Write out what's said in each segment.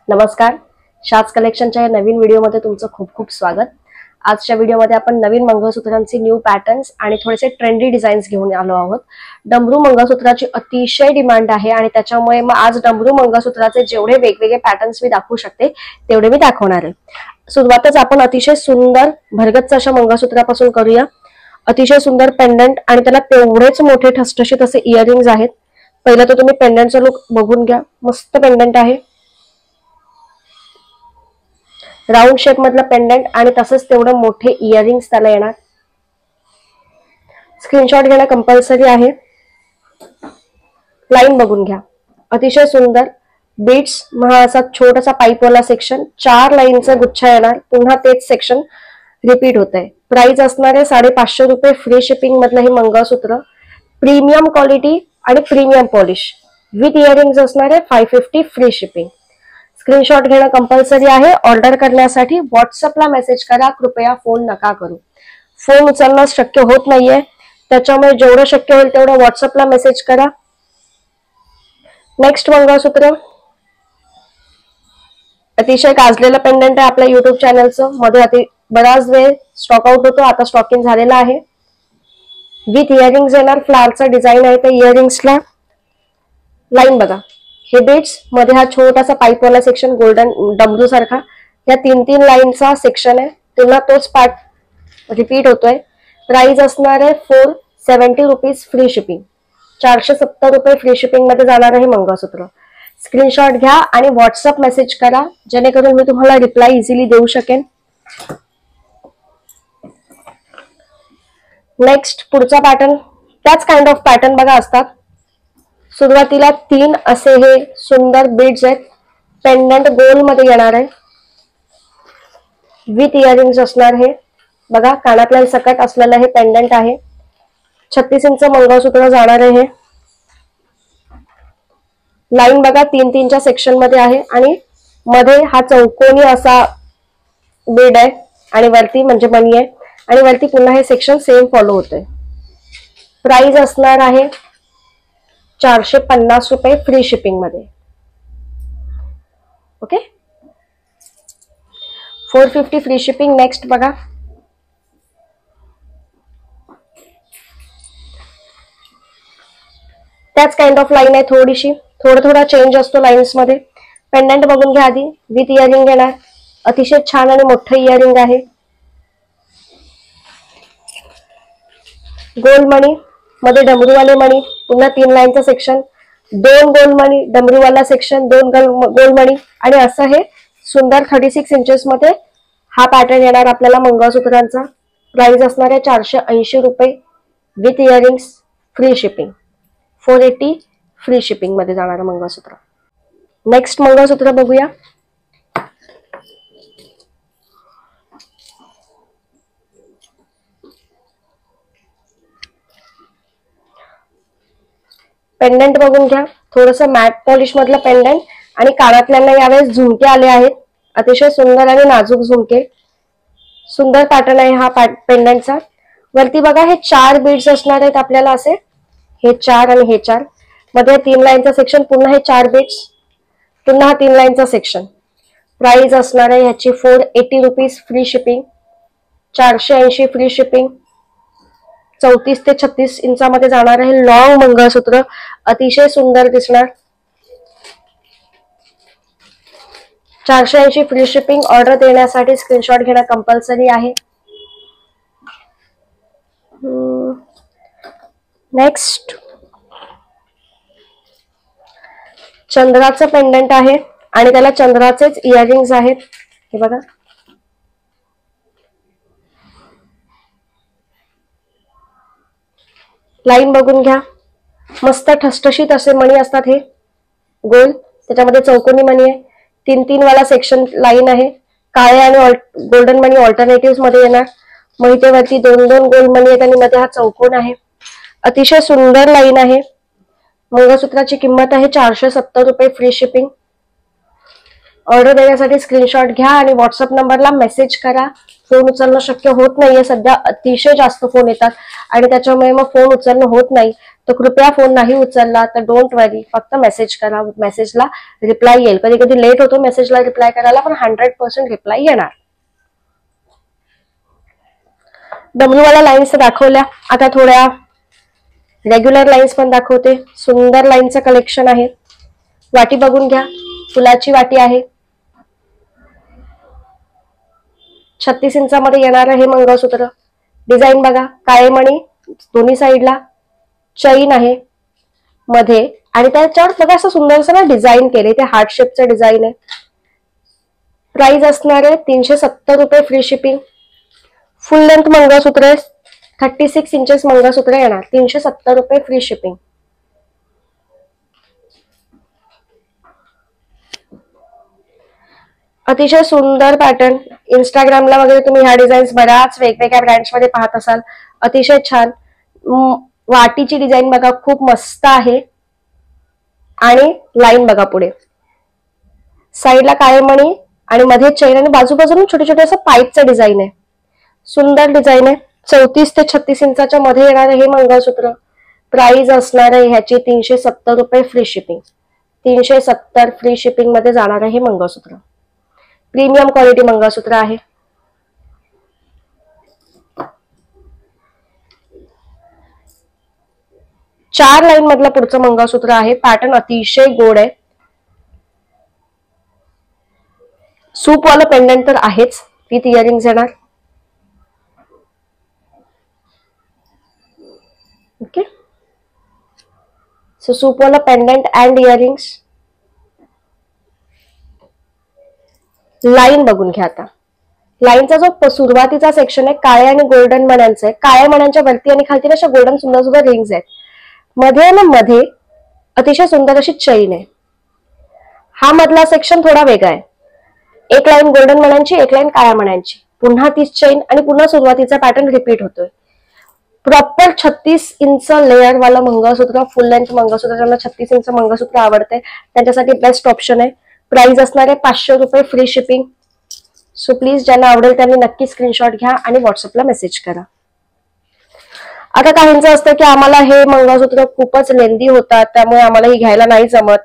नमस्कार, शाज कलेक्शनच्या या नवीन व्हिडिओमध्ये तुमचं खूप खूप स्वागत। आजच्या व्हिडिओमध्ये आपण नवीन मंगळसूत्रांचे न्यू पॅटर्न्स आणि थोडेसे ट्रेंडी डिझाईन्स घेऊन आलो आहोत। डमरू मंगळसूत्राची अतिशय डिमांड आहे आणि त्याच्यामुळे मग आज डमरू मंगळसूत्राचे जेवढे वेगवेगळे पॅटर्न्स मी दाखवू शकते तेवढे मी दाखवणार आहे। सुरुवातच आपण अतिशय सुंदर भरगच्च अशा मंगळसूत्रापासून करूया। अतिशय सुंदर पेंडंट आणि त्याला तेवढेच मोठे ठसठशीत असे इयरिंग्स आहेत। पहिला तर तुम्ही पेंडंटचा लुक बघून घ्या, मस्त पेंडंट आहे। राउंड शेप मधला पेंडंट आणि तसंच तेवढे मोठे इयरिंग्स त्याला येणार। स्क्रीनशॉट घेणं कंपल्सरी आहे। लाईन बघून घ्या, अतिशय सुंदर बीट्स महा असा छोटासा पाईपवाला सेक्शन, 4 लाईनचा गुच्छा येणार। पुन्हा तेच सेक्शन रिपीट होतंय। प्राइस असणार आहे 550 रुपये। फ्री शिपिंग मधलं हे मंगळसूत्र, प्रीमियम क्वालिटी आणि प्रीमियम पॉलिश विथ इयरिंग्स असणार आहे 550 फ्री शिपिंग। स्क्रीनशॉट घेणं कंपल्सरी आहे। ऑर्डर करण्यासाठी व्हॉट्सअपला मेसेज करा, कृपया फोन नका करू। फोन उचलणं शक्य होत नाहीये, त्याच्यामुळे जेवढं शक्य होईल तेवढं व्हॉट्सअपला मेसेज करा। नेक्स्ट मंगळसूत्र अतिशय गाजलेलं पेंडंट आहे आपल्या युट्यूब चॅनलचं। मध्ये बराच वेळ स्टॉक आउट होतो, आता स्टॉक इन झालेला आहे। विथ इयरिंग्स येणार, फ्लावरचा डिझाईन आहे। त्या इयरिंग्सला लाईन बघा, हे बीट्स मध्ये हा छोटासा पाईपवाला सेक्शन गोल्डन डमरू सारखा, या 3 लाईनचा सेक्शन आहे। पुन्हा तोच पार्ट रिपीट होतोय। प्राइस असणार आहे 470 रुपीज फ्री शिपिंग, 470 रुपये फ्री शिपिंग मध्ये जाणार आहे मंगळसूत्र। स्क्रीनशॉट घ्या आणि व्हॉट्सअप मेसेज करा, जेणेकरून मी तुम्हाला रिप्लाय इझिली देऊ शकेन। नेक्स्ट पुढचा पॅटर्न, त्याच काइंड ऑफ पॅटर्न बघा असतात। सुरुवातीला 3 असे हे सुंदर बीड्स आहेत। पेंडंट गोल मध्ये येणार आहे, विथ इयरिंग्स असणार हे बघा। कानातल्या सकट असलेलं हे पेंडंट आहे। 36 इंच मंगळसूत्र जाणार आहे। हे लाईन बघा 3-3च्या सेक्शन मध्ये आहे आणि मध्ये हा चौकोनी असा बीड आहे आणि वरती म्हणजे मणी आहे आणि वरती पुन्हा हे सेक्शन सेम फॉलो होतंय। प्राइस असणार आहे 450 रुपये फ्री शिपिंग मध्ये। Okay, 450 free shipping. नेक्स्ट बघा, त्याच काइंड ऑफ लाईन आहे, थोडीशी थोडा चेंज असतो लाईन्स मध्ये। पेंडंट बघून घ्या आधी, विथ इयरिंग येणार। अतिशय छान आणि मोठं इयरिंग आहे। गोल मणी मध्ये डमरूवाले मणी, पुन्हा 3 लाईनचा सेक्शन, 2 गोल मणी, डमरूवाला सेक्शन, 2 गोल मणी आणि असं हे सुंदर 36 इंचेस मध्ये हा पॅटर्न येणार आपल्याला मंगळसूत्रांचा। प्राइस असणार आहे 480 रुपये with earrings free shipping, 480 free shipping मध्ये जाणार मंगळसूत्र। नेक्स्ट मंगळसूत्र बघूया। पेंडंट बघून घ्या, थोडंसं मॅट पॉलिश मधलं पेंडंट आणि कानातल्यांना यावेळेस झुमके आले आहेत। अतिशय सुंदर आणि नाजूक झुमके, सुंदर पॅटर्न आहे हा पेंडंटचा। वरती बघा हे 4 बीड्स असणार आहेत आपल्याला असे, हे 4 आणि हे 4 मध्ये 3 लाईनचा सेक्शन, पुन्हा हे 4 बीड्स, पुन्हा 3 लाईनचा सेक्शन। प्राइस असणार आहे ह्याची 480 rupees free shipping, 480 free shipping. 34 ते 36 इंचामध्ये जाणार आहे लॉंग मंगळसूत्र, अतिशय सुंदर दिसणार। 480 फ्री शिपिंग। ऑर्डर देण्यासाठी स्क्रीनशॉट घेणं कंपल्सरी आहे। नेक्स्ट चंद्राचं पेंडंट आहे आणि त्याला चंद्राचेच इयरिंग्स आहेत, हे बघा। लाईन बघून घ्या, मस्त ठसठशीत असे मणी असतात हे गोल, त्याच्यामध्ये चौकोनी मणी आहे। 3 वाला सेक्शन लाईन आहे। काळे आणि गोल्डन मणी ऑल्टरनेटिव्ह मध्ये येणार। मग इथे वरती 2 गोल मणी आहेत आणि मध्ये हा चौकोन आहे। अतिशय सुंदर लाईन आहे। मंगळसूत्राची किंमत आहे 470 रुपये फ्री शिपिंग। ऑर्डर देण्यासाठी स्क्रीनशॉट घ्या आणि व्हॉट्सअप नंबरला मेसेज करा। फोन उचलणं शक्य होत नाहीये, सध्या अतिशय जास्त फोन येतात आणि त्याच्यामुळे मग फोन उचलणं होत नाही। तर कृपया फोन नाही उचलला तर डोंट वरी, फक्त मेसेज करा, मेसेजला रिप्लाय येईल. कधी कधी लेट होतो मेसेजला रिप्लाय करायला, पण 100% रिप्लाय येणार. डब्ल्यू वाला लाईन्स दाखवल्या, आता थोड्या रेग्युलर लाईन्स पण दाखवते. सुंदर लाईनचं कलेक्शन आहे. वाटी बघून घ्या, फुलाची वाटी आहे. 36 इंचामध्ये येणारं हे मंगळसूत्र. डिझाईन बघा, काळे मणी दोन्ही साईडला, चैन आहे मध्ये, आणि त्याच्यावर बघा असं सुंदरसं डिझाईन केले, ते हार्ट शेपचं डिझाईन आहे. प्राइस असणार आहे 370 रुपये, फ्री शिपिंग. फुल लेंथ मंगळसूत्र आहे, 36 इंचेस मंगळसूत्र येणार, 370 रुपये, फ्री शिपिंग. अतिशय सुंदर पॅटर्न. इंस्टाग्रामला वगैरे तुम्ही ह्या डिझाईन्स बऱ्याच वेगवेगळ्या ब्रँड्समध्ये पाहत असाल. अतिशय छान. वाटीची डिझाईन बघा, खूप मस्त आहे. आणि लाईन बघा पुढे, साईडला काळे मणी आणि मध्ये चैन, आणि बाजूबाजूने छोटे छोटे असं पाईपचं डिझाईन आहे. सुंदर डिझाईन आहे. 34 ते 36 इंचाच्या मध्ये येणार हे मंगळसूत्र. प्राइस असणार आहे ह्याची 370 रुपये, फ्री शिपिंग. 370 फ्री शिपिंग मध्ये जाणार आहे हे मंगळसूत्र. प्रीमियम क्वालिटी मंगळसूत्र आहे. चार लाईन मधलं पुढचं मंगळसूत्र आहे. पॅटर्न अतिशय गोड आहे. सूप वाला पेंडंट तर आहेच, विथ इयरिंग्स येणार. ओके, सो सूप वाला पेंडंट अँड इयरिंग्स. लाईन बघून घ्या आता. लाईनचा जो सुरुवातीचा सेक्शन आहे काळ्या आणि गोल्डन मण्यांचा आहे. काळ्या मण्यांच्या वरती आणि खालती अशा गोल्डन सुंदर सुंदर रिंग्स आहेत. मध्ये ना मध्ये अतिशय सुंदर अशी चैन आहे. हा मधला सेक्शन थोडा वेगळा आहे. एक लाईन गोल्डन मण्यांची, एक लाईन काळ्या मण्यांची, पुन्हा तीच चैन, आणि पुन्हा सुरुवातीचा पॅटर्न रिपीट होतोय. प्रॉपर 36 इंच लेअर वाला मंगळसूत्र, फुल लेंथ मंगळसूत्र. ज्यांना 36 इंच मंगळसूत्र आवडते त्यांच्यासाठी बेस्ट ऑप्शन आहे. प्राइस असणार आहे 500 रुपये, फ्री शिपिंग. सो प्लीज ज्यांना आवडेल त्यांनी नक्की स्क्रीनशॉट घ्या आणि व्हॉट्सअपला मेसेज करा. आता काहींचं असतं की आम्हाला हे मंगळसूत्र खूपच लेंदी होतात, त्यामुळे आम्हाला हे घ्यायला नाही जमत,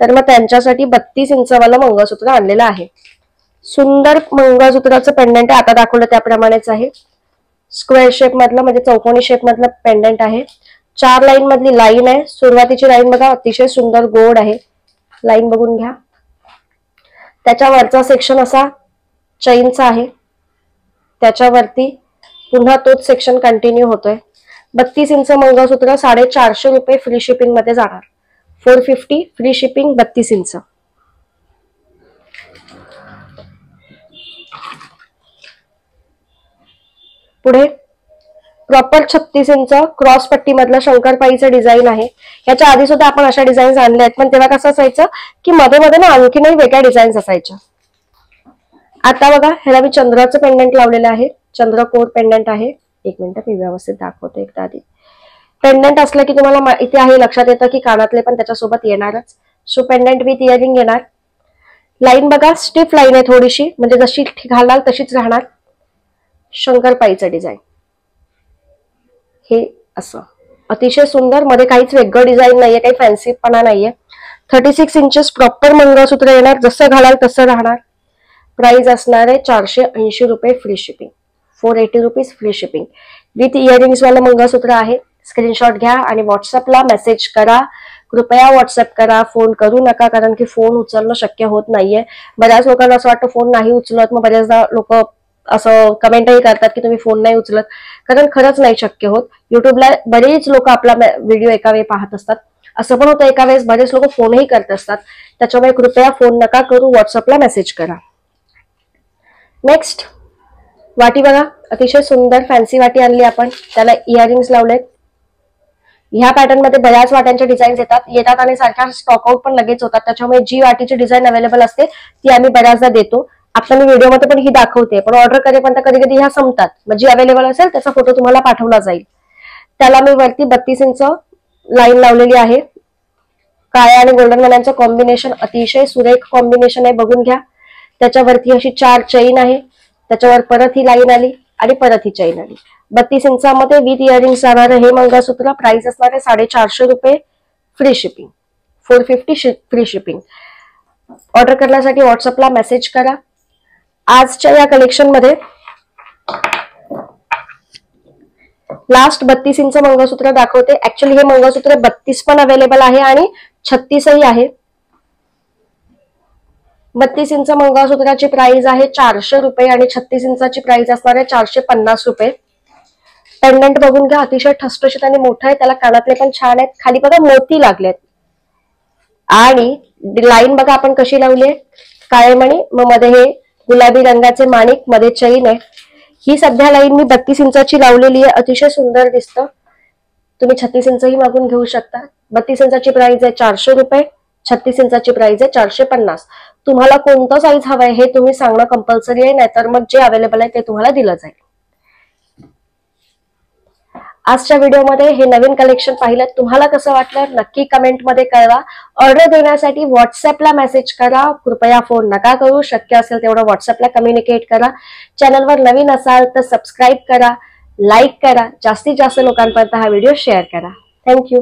तर मग त्यांच्यासाठी 32 इंचवाला मंगळसूत्र आणलेलं आहे. सुंदर मंगळसूत्राचं पेंडंट आहे. आता दाखवलं त्याप्रमाणेच आहे. स्क्वेअर शेप मधलं म्हणजे चौकोनी शेप मधलं पेंडंट आहे. 4 लाईन मधली लाईन आहे. सुरुवातीची लाईन बघा, अतिशय सुंदर गोड आहे. लाईन बघून घ्या. त्याच्यावरचा सेक्शन असा चैनचा आहे. त्याच्यावरती पुन्हा तोच सेक्शन कंटिन्यू होतोय. 32 इंच मंगळसूत्र 450 रुपये, फ्री शिपिंग मध्ये जाणार. 450 फ्री शिपिंग, 32 इंच. पुढे प्रॉपर 36 इंच क्रॉस पट्टी मधलं शंकरपाईचं डिझाईन आहे. याच्या आधी सुद्धा आपण अशा डिझाईन्स आणल्या आहेत, पण तेव्हा कसं असायचं की मध्ये मध्ये ना आणखीनही वेगळ्या डिझाईन्स असायच्या. आता बघा, ह्याला मी चंद्राचं पेंडंट लावलेलं आहे. चंद्रकोर पेंडंट आहे. एक मिनिट मी व्यवस्थित दाखवते एकदा आधी. पेंडंट असलं की तुम्हाला इथे आहे लक्षात येतं की कानातले पण त्याच्यासोबत येणारच. सो पेंडंट विथ इयरिंग येणार. लाईन बघा, स्टिफ लाईन आहे थोडीशी, म्हणजे जशी घालाल तशीच राहणार. शंकरपाईचं डिझाईन हे असं अतिशय सुंदर. मध्ये काहीच वेगळं डिझाईन नाहीये, काही फॅन्सीपणा नाहीये. 36 इंचेस प्रॉपर मंगळसूत्र येणार, जसं घालाल तसं राहणार. प्राइस असणार आहे 480 रुपये, free shipping. 480 rupees, free shipping. With earrings वाला मंगळसूत्र आहे. स्क्रीनशॉट घ्या आणि व्हॉट्सअपला मेसेज करा. कृपया व्हॉट्सअप करा, फोन करू नका, कारण की फोन उचलणं शक्य होत नाहीये. बऱ्याच लोकांना असं वाटतं फोन नाही उचलत, मग बऱ्याचदा लोक असं कमेंटही करतात की तुम्ही फोन नाही उचलत, कारण खरंच नाही शक्य होत. युट्यूबला बरेच लोक आपला व्हिडिओ एका वेळी पाहत असतात. असं पण होतं एका वेळेस बरेच लोक फोनही करत असतात. त्याच्यामुळे कृपया फोन नका करू, व्हॉट्सअपला मेसेज करा. नेक्स्ट वाटी बघा, अतिशय सुंदर फॅन्सी वाटी आणली आपण. त्याला इयरिंग्स लावलेत. ह्या पॅटर्न मध्ये बऱ्याच वाट्यांच्या डिझाईन्स येतात आणि सारख्या स्टॉक आउट पण लगेच होतात. त्याच्यामुळे जी वाटीची डिझाईन अवेलेबल असते ती आम्ही बऱ्याचदा देतो. आता मी व्हिडिओमध्ये पण ही दाखवते, पण ऑर्डर करेपर्यंत कधी कधी ह्या संपतात. मग जी अवेलेबल असेल त्याचा फोटो तुम्हाला पाठवला जाईल. त्याला मी वरती 32 इंच लाईन लावलेली आहे. काळ्या आणि गोल्डन मण्यांचं कॉम्बिनेशन अतिशय सुरेख कॉम्बिनेशन आहे, बघून घ्या. त्याच्यावरती अशी 4 चैन आहे. त्याच्यावर परत ही लाईन आली. आणि परत ही चैन आली. 32 इंचामध्ये विथ इयरिंग्स जाणार हे मंगळसूत्र. प्राइस असणार आहे 450 रुपये, free shipping. 450 free shipping. Order करण्यासाठी व्हॉट्सअपला मेसेज करा. आजच्या या कलेक्शन मध्ये लास्ट 32 इंच मंगळसूत्र दाखवते. ऍक्च्युअली हे मंगळसूत्र 32 पण अवेलेबल आहे आणि 36 ही आहे. 32 इंच मंगळसूत्राची प्राइस आहे 400 रुपये आणि 36 इंचाची प्राइस असणार आहे 450 रुपये. पेंडंट बघून घ्या, अतिशय ठसठशीत आणि मोठं आहे. त्याला कानातले पण छान आहेत. खाली बघा मोती लागलेत आणि लाईन बघा आपण कशी लावली, काळे मणी, मग मध्ये हे गुलाबी रंगाचे माणिक, मध्ये चैन आहे. ही सध्या लाईन मी 32 इंचाची लावलेली आहे. अतिशय सुंदर दिसतं. तुम्ही 36 इंच ही मागून घेऊ शकता. 32 इंचाची प्राइस आहे 400 रुपये, 36 इंचाची प्राइस आहे 450. तुम्हाला कोणतं साईज हवंय हे तुम्ही सांगणं कंपल्सरी आहे, नाहीतर मग जे अवेलेबल आहे ते तुम्हाला दिलं जाईल. आजच्या व्हिडिओमध्ये हे नवीन कलेक्शन पाहिलं, तुम्हाला कसं वाटलं नक्की कमेंटमध्ये कळवा. ऑर्डर देण्यासाठी व्हॉट्सअपला मेसेज करा. कृपया फोन नका करू. शक्य असेल तेवढं व्हॉट्सअपला कम्युनिकेट करा. चॅनलवर नवीन असाल तर सबस्क्राईब करा, लाईक करा, जास्तीत जास्त लोकांपर्यंत हा व्हिडिओ शेअर करा. थँक्यू.